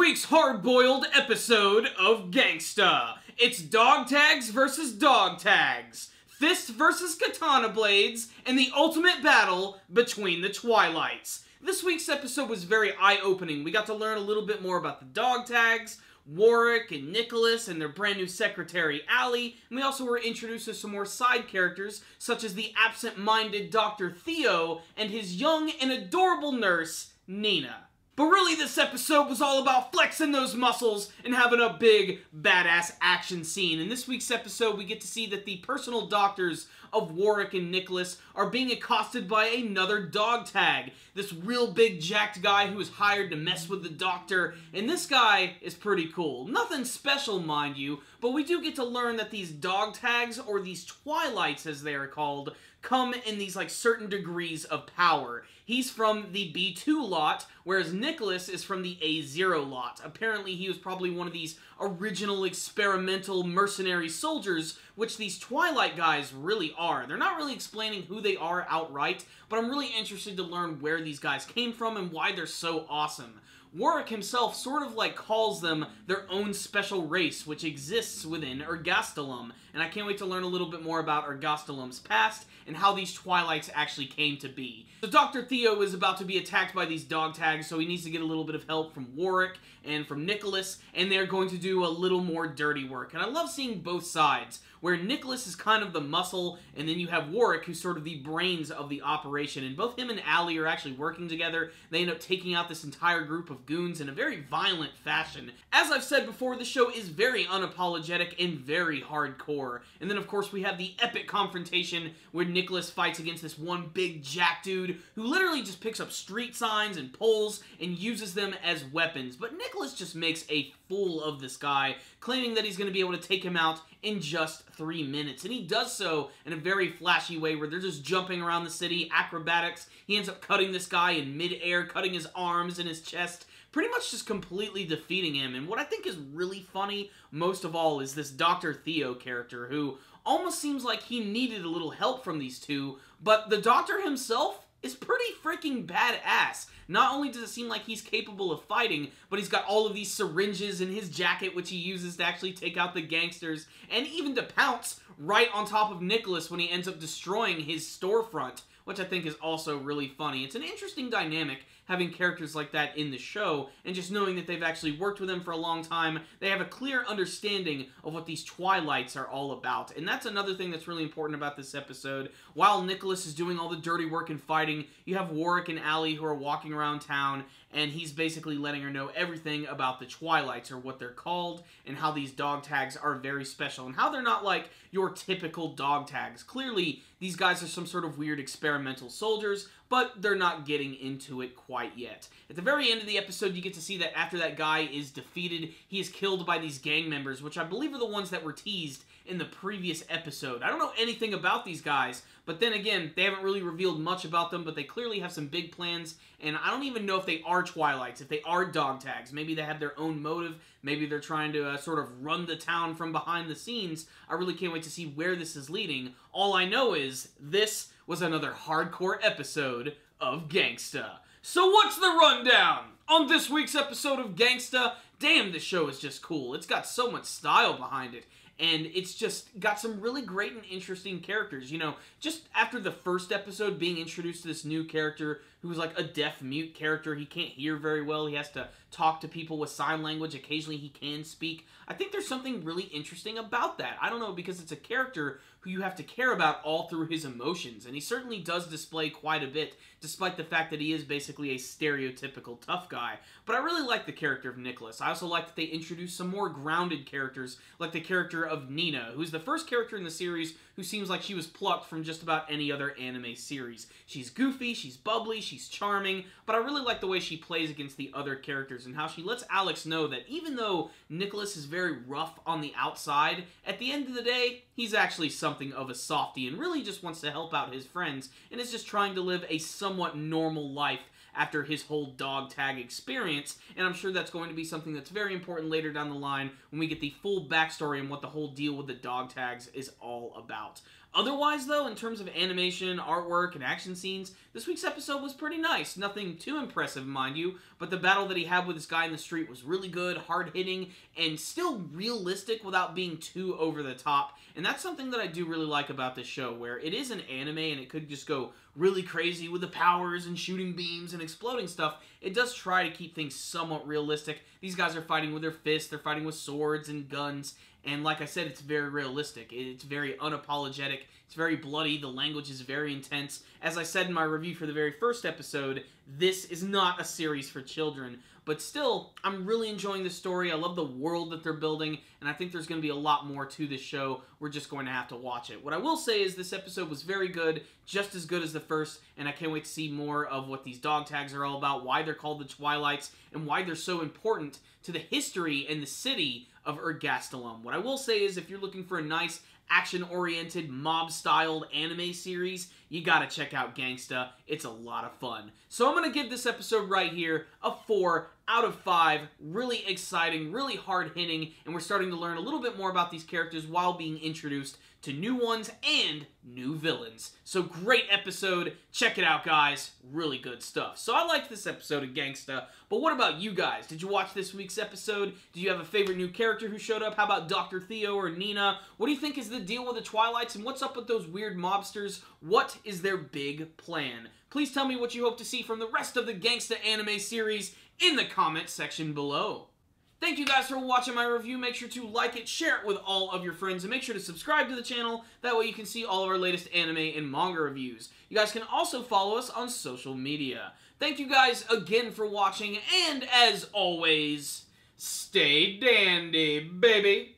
week's hard-boiled episode of Gangsta. It's dog tags versus dog tags, fist versus katana blades, and the ultimate battle between the Twilights. This week's episode was very eye-opening. We got to learn a little bit more about the dog tags, Warwick and Nicholas and their brand new secretary, Allie, and we also were introduced to some more side characters, such as the absent-minded Dr. Theo and his young and adorable nurse, Nina. But really, this episode was all about flexing those muscles and having a big, badass action scene. In this week's episode, we get to see that the personal doctors of Warwick and Nicholas are being accosted by another dog tag. This real big, jacked guy who is hired to mess with the doctor, and this guy is pretty cool. Nothing special, mind you, but we do get to learn that these dog tags, or these Twilights as they are called, come in these, certain degrees of power. He's from the B2 lot, whereas Nicholas is from the A0 lot. Apparently, he was probably one of these original experimental mercenary soldiers, which these Twilight guys really are. They're not really explaining who they are outright, but I'm really interested to learn where these guys came from and why they're so awesome. Warwick himself sort of calls them their own special race, which exists within Ergastulum, and I can't wait to learn a little bit more about Ergastulum's past and how these Twilights actually came to be. So Dr. Theo is about to be attacked by these dog tags, so he needs to get a little bit of help from Warwick and from Nicholas, and they're going to do a little more dirty work. And I love seeing both sides, where Nicholas is kind of the muscle, and then you have Warwick, who's sort of the brains of the operation. And both him and Allie are actually working together. They end up taking out this entire group of goons in a very violent fashion. As I've said before, the show is very unapologetic and very hardcore. And then, of course, we have the epic confrontation where Nicholas fights against this one big jack dude who literally just picks up street signs and poles and uses them as weapons. But Nicholas just makes a fool of this guy, claiming that he's going to be able to take him out in just 3 minutes. And he does so in a very flashy way where they're just jumping around the city, acrobatics. He ends up cutting this guy in mid-air, cutting his arms and his chest, pretty much just completely defeating him. And what I think is really funny, most of all, is this Dr. Theo character, who almost seems like he needed a little help from these two, but the doctor himself is pretty freaking badass. Not only does it seem like he's capable of fighting, but he's got all of these syringes in his jacket, which he uses to actually take out the gangsters, and even to pounce right on top of Nicholas when he ends up destroying his storefront, which I think is also really funny. It's an interesting dynamic having characters like that in the show, and just knowing that they've actually worked with them for a long time. They have a clear understanding of what these Twilights are all about, and that's another thing that's really important about this episode. While Nicholas is doing all the dirty work and fighting, you have Warwick and Allie who are walking around town, and he's basically letting her know everything about the Twilights, or what they're called, and how these dog tags are very special, and how they're not like your typical dog tags. Clearly, these guys are some sort of weird experimental soldiers, but they're not getting into it quite yet. At the very end of the episode, you get to see that after that guy is defeated, he is killed by these gang members, which I believe are the ones that were teased in the previous episode. I don't know anything about these guys, but then again, they haven't really revealed much about them, but they clearly have some big plans, and I don't even know if they are Twilights, if they are dog tags. Maybe they have their own motive, maybe they're trying to sort of run the town from behind the scenes. I really can't wait to see where this is leading. All I know is, this was another hardcore episode of Gangsta. So what's the rundown? On this week's episode of Gangsta, damn, this show is just cool. It's got so much style behind it. And it's just got some really great and interesting characters. You know, just after the first episode being introduced to this new character who's like a deaf-mute character. He can't hear very well. He has to talk to people with sign language. Occasionally he can speak. I think there's something really interesting about that. I don't know, because it's a character who you have to care about all through his emotions. And he certainly does display quite a bit, despite the fact that he is basically a stereotypical tough guy. But I really like the character of Nicholas. I also like that they introduced some more grounded characters, like the character of Nina, who's the first character in the series who seems like she was plucked from just about any other anime series. She's goofy, she's bubbly, she's charming, but I really like the way she plays against the other characters and how she lets Alex know that even though Nicholas is very rough on the outside, at the end of the day, he's actually something of a softie and really just wants to help out his friends and is just trying to live a somewhat normal life after his whole dog tag experience, and I'm sure that's going to be something that's very important later down the line when we get the full backstory and what the whole deal with the dog tags is all about. Otherwise, though, in terms of animation, artwork, and action scenes, this week's episode was pretty nice. Nothing too impressive, mind you, but the battle that he had with this guy in the street was really good, hard-hitting, and still realistic without being too over the top. And that's something that I do really like about this show, where it is an anime and it could just go really crazy with the powers and shooting beams and exploding stuff. It does try to keep things somewhat realistic. These guys are fighting with their fists, they're fighting with swords and guns. And like I said, it's very realistic. It's very unapologetic. It's very bloody. The language is very intense. As I said in my review for the very first episode, this is not a series for children. But still, I'm really enjoying the story. I love the world that they're building, and I think there's going to be a lot more to this show. We're just going to have to watch it. What I will say is this episode was very good, just as good as the first, and I can't wait to see more of what these dog tags are all about, why they're called the Twilights, and why they're so important to the history and the city of Ergastulum. What I will say is if you're looking for a nice action-oriented, mob-styled anime series, you gotta check out Gangsta. It's a lot of fun. So I'm gonna give this episode right here a 4 out of 5. Really exciting, really hard-hitting, and we're starting to learn a little bit more about these characters while being introduced to new ones and new villains. So great episode. Check it out, guys. Really good stuff. So I liked this episode of Gangsta, but what about you guys? Did you watch this week's episode? Do you have a favorite new character who showed up? How about Dr. Theo or Nina? What do you think is the deal with the Twilights, and what's up with those weird mobsters? What is their big plan? Please tell me what you hope to see from the rest of the Gangsta anime series in the comment section below. Thank you guys for watching my review. Make sure to like it, share it with all of your friends, and make sure to subscribe to the channel. That way you can see all of our latest anime and manga reviews. You guys can also follow us on social media. Thank you guys again for watching, and as always, stay dandy, baby.